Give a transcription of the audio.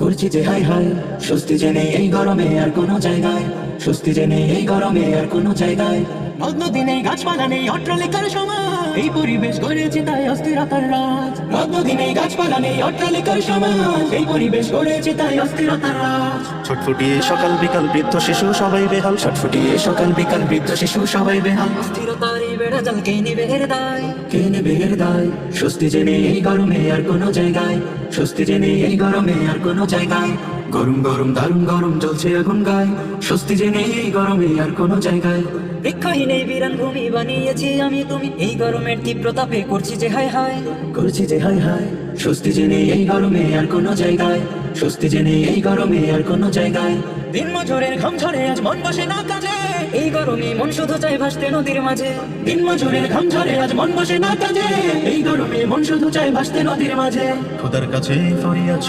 করছি যে high high, স্বস্তি জেনে এই গরমে আর কোনো জায়গায়, স্বস্তি জেনে এই গরমে আর কোনো জায়গায়। নদ নদী নেই, গাছপালা নেই, অট্টালিকার সমাজ, এই পরিবেশ গড়েছে তাই অস্থিরতার রাজ। নদ নদী নেই, গাছপালা নেই, অট্টালিকার সমাজ, এই পরিবেশ গড়েছে তাই অস্থিরতার রাজ। ছটফটিয়ে সকাল বিকাল বৃদ্ধ শিশু সবাই বেহাল, ছটফটিয়ে সকাল বিকাল বৃদ্ধ শিশু সবাই বেহাল। অস্থিরতার এই বেড়া জাল কে নিবে এর দায়? কে নেবে এর দায়? স্বস্তি জেনে এই গরমে আর কোনো জায়গায়, স্বস্তি জেনে এই গরমে আর কোনো জায়গায়। গরম গরম দারুণ গরম জ্বলছে আগুন গায়, স্বস্তি জেনে এই গরমে আর কোনো জায়গায়। বৃক্ষহীন এই বিরান ভূমি বানিয়েছি আমি তুমি, এই গরমের তীব্রতাপে করছি যে হায় হায়। করছি যে হাই হাই, স্বস্তি জেনে এই গরমে আর কোনো জায়গায়, স্বস্তি জেনে এই গরমে আর কোনো জায়গায়। দিন মজুরের ঘাম ঝরে আজ মন বসে না কাজে, এই গরমে মন শুধু চাই ভাসতে নদীর মাঝে। দিন মজুরের ঘাম ঝরে আজ মন বসে না কাজে, এই গরমে মন শুধু চায় ভাসতে নদীর মাঝে। খোদার কাছে ফরিয়াদ